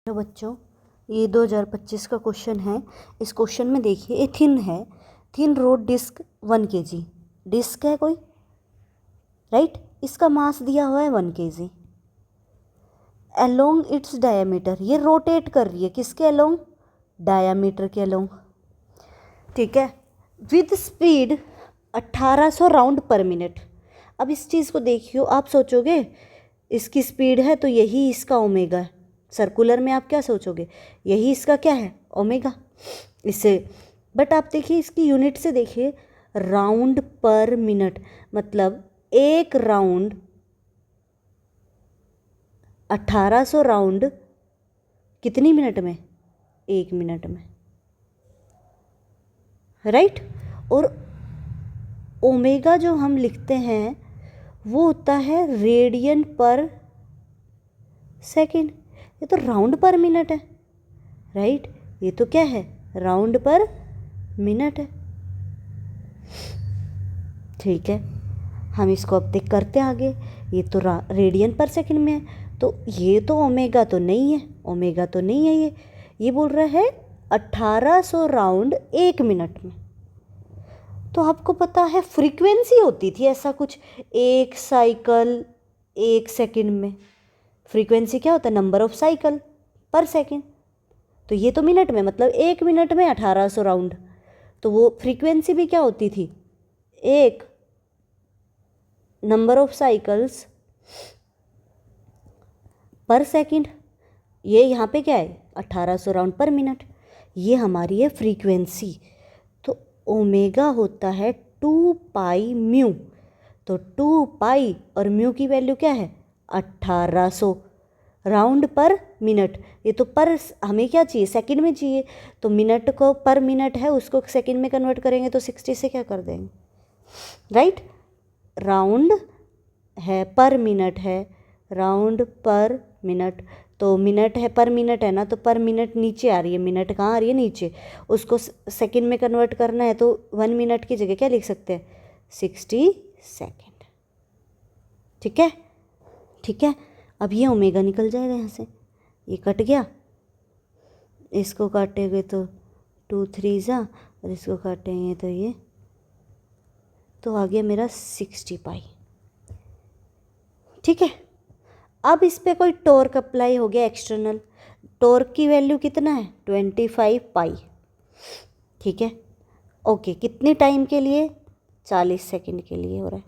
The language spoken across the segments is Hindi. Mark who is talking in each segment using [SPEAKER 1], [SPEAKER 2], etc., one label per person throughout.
[SPEAKER 1] तो बच्चों, ये 2025 का क्वेश्चन है। इस क्वेश्चन में देखिए, ये थिन है, thin rod disc 1 kg disc है कोई, राइट। इसका मास दिया हुआ है 1 kg। अलोंग इट्स डायामीटर, ये रोटेट कर रही है किसके अलोंग? डायामीटर के अलोंग, ठीक है। With speed 1800 round per minute. अब इस चीज़ को देखियो, आप सोचोगे इसकी स्पीड है तो यही इसका ओमेगा है। सर्कुलर में आप क्या सोचोगे? यही इसका क्या है? ओमेगा। इससे बट आप देखिए इसकी यूनिट से देखिए, राउंड पर मिनट, मतलब एक राउंड 1800 राउंड कितनी मिनट में? 1 मिनट में, राइट। और ओमेगा जो हम लिखते हैं वो होता है रेडियन पर सेकेंड। ये तो राउंड पर मिनट है, राइट। ये तो क्या है? राउंड पर मिनट है, ठीक है। हम इसको अब देख करते हैं आगे। ये तो रेडियन पर सेकंड में है, तो ये तो ओमेगा तो नहीं है, ओमेगा तो नहीं है। ये बोल रहा है 1800 राउंड 1 मिनट में। तो आपको पता है फ्रीक्वेंसी होती थी ऐसा कुछ, 1 साइकिल 1 सेकंड में। फ्रीक्वेंसी क्या होता है? नंबर ऑफ साइकिल पर सेकंड। तो ये तो मिनट में, मतलब 1 मिनट में 1800 राउंड। तो वो फ्रीक्वेंसी भी क्या होती थी? 1 नंबर ऑफ साइकिल्स पर सेकंड। ये यहाँ पे क्या है? 1800 राउंड पर मिनट। ये हमारी है फ्रीक्वेंसी। तो ओमेगा होता है 2 पाई म्यू। तो 2 पाई और म्यू की वैल्यू क्या है? 1800 राउंड पर मिनट। ये तो पर, हमें क्या चाहिए? सेकंड में चाहिए। तो मिनट को पर मिनट है, उसको सेकंड में कन्वर्ट करेंगे तो 60 से क्या कर देंगे, राइट। राउंड है पर मिनट है, राउंड पर मिनट। तो मिनट है पर मिनट है ना, तो पर मिनट नीचे आ रही है, मिनट कहाँ आ रही है? नीचे। उसको सेकंड में कन्वर्ट करना है तो 1 मिनट की जगह क्या लिख सकते हैं? 60 सेकंड, ठीक है, ठीक है। अब ये ओमेगा निकल जाएगा यहाँ से, ये कट गया। इसको काटेंगे तो 2 3 जा, और इसको काटेंगे तो ये, तो आ गया मेरा 60 पाई, ठीक है। अब इस पे कोई टॉर्क अप्लाई हो गया एक्सटर्नल। टॉर्क की वैल्यू कितना है? 25 पाई, ठीक है। ओके, कितने टाइम के लिए? 40 सेकंड के लिए हो रहा है।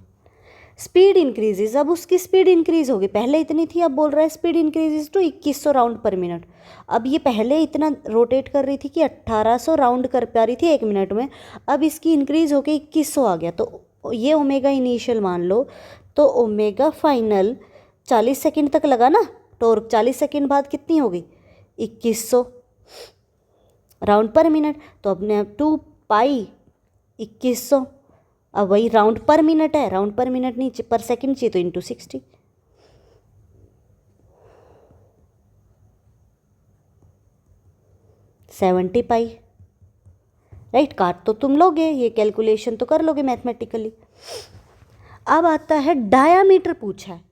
[SPEAKER 1] स्पीड इंक्रीजेज, अब उसकी स्पीड इंक्रीज होगी। पहले इतनी थी, अब बोल रहा है speed increases to 2100 round per minute. अब ये पहले इतना रोटेट कर रही थी कि 1800 राउंड कर पा रही थी 1 मिनट में, अब इसकी इंक्रीज होके 2100 आ गया। तो ये ओमेगा इनिशियल मान लो, तो ओमेगा फाइनल 40 सेकंड तक लगा ना टॉर्क, 40 सेकंड बाद कितनी हो गई? 2100 राउंड पर मिनट। तो अपने 2 पाई 2100, अब वही राउंड पर मिनट है, राउंड पर मिनट नहीं पर सेकंड चाहिए, तो इंटू 60, 70 पाई, राइट। काट तो तुम लोगे, ये कैलकुलेशन तो कर लोगे मैथमेटिकली। अब आता है डायामीटर पूछा है।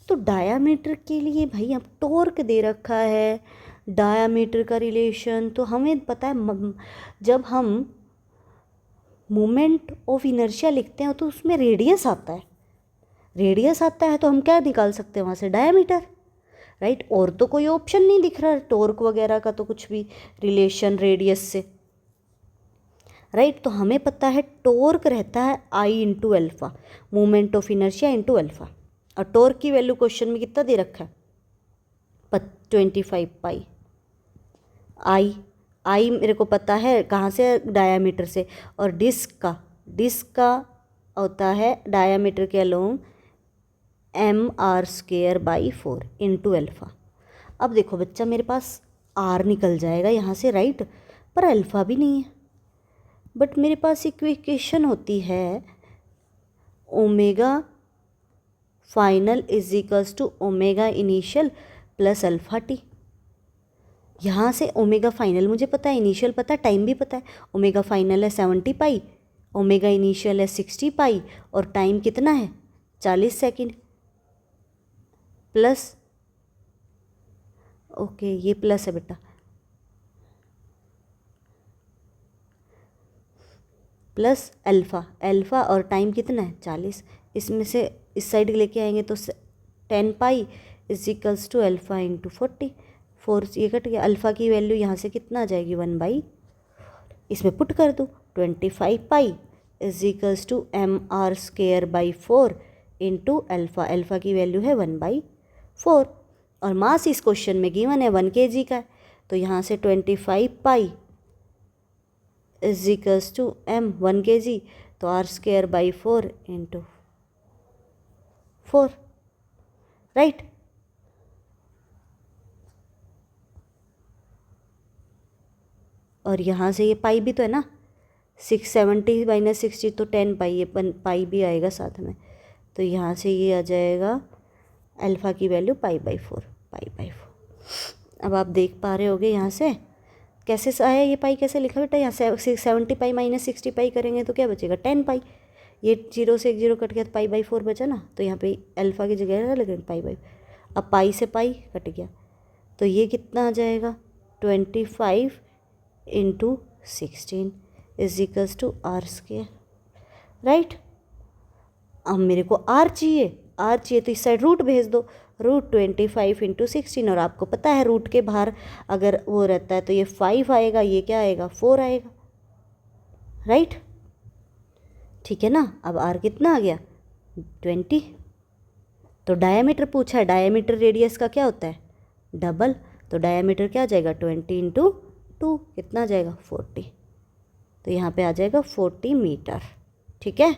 [SPEAKER 1] तो डायामीटर के लिए भाई अब टॉर्क दे रखा है, डायामीटर का रिलेशन तो हमें पता है। जब हम मोमेंट ऑफ इनर्शिया लिखते हैं तो उसमें रेडियस आता है, रेडियस आता है तो हम क्या निकाल सकते हैं वहाँ से? Diameter, right. और तो कोई ऑप्शन नहीं दिख रहा टॉर्क वगैरह का, तो कुछ भी रिलेशन रेडियस से, राइट। तो हमें पता है टॉर्क रहता है I into alpha, moment of inertia into alpha. और टॉर्क की वैल्यू क्वेश्चन में कितना दे रखा है? 25 पाई। आई मेरे को पता है कहाँ से? डायामीटर से। और डिस्क का होता है डायामीटर के अलोंग mr²/4 इंटू अल्फ़ा। अब देखो बच्चा, मेरे पास r निकल जाएगा यहाँ से, राइट, पर अल्फ़ा भी नहीं है। बट मेरे पास इक्वेशन होती है omega final is equals to omega initial plus alpha T. यहाँ से ओमेगा फाइनल मुझे पता है, इनिशियल पता है, टाइम भी पता है। ओमेगा फाइनल है 70 पाई, ओमेगा इनिशियल है 60 पाई, और टाइम कितना है? 40 सेकंड, प्लस ओके, ये प्लस है बेटा, प्लस अल्फ़ा, अल्फ़ा और टाइम कितना है 40, इसमें से इस साइड लेके आएंगे तो 10 pi is equals to alpha into 40, 4 ये कट गया, अल्फ़ा की वैल्यू यहाँ से कितना आ जाएगी 1/, इसमें पुट कर दूँ 25 pi is equals to mr²/4 into alpha, alpha की वैल्यू है 1/4 और मास इस क्वेश्चन में गिवन है 1 kg का है, तो यहाँ से 25 pi is equals to m 1 kg, तो r²/4 इंटू 4, राइट। और यहाँ से ये पाई भी तो है ना, 670 माइनस 60 तो 10 पाई, ये पाई भी आएगा साथ में, तो यहाँ से ये आ जाएगा अल्फ़ा की वैल्यू पाई/4। अब आप देख पा रहे होगे यहाँ से कैसे आया ये पाई, कैसे लिखा बेटा, यहाँ से 70 पाई माइनस 60 पाई करेंगे तो क्या बचेगा 10 पाई, ये 0 से 1 0 कट गया तो पाई/4 बचा ना, तो यहाँ पे अल्फ़ा की जगह है लेकिन पाई/, अब पाई से पाई कट गया, तो ये कितना आ जाएगा 25 into 16 is equals to r², right. अब मेरे को r चाहिए, तो इस साइड रूट भेज दो, रूट 25 इंटू 16, और आपको पता है रूट के बाहर अगर वो रहता है तो ये 5 आएगा, ये क्या आएगा 4 आएगा, राइट। ठीक है ना। अब r कितना आ गया 20, तो डायमीटर पूछा है, डायमीटर रेडियस का क्या होता है डबल, तो डायमीटर क्या आ जाएगा 20 इंटू 2 कितना आ जाएगा 40, तो यहाँ पे आ जाएगा 40 मीटर, ठीक है।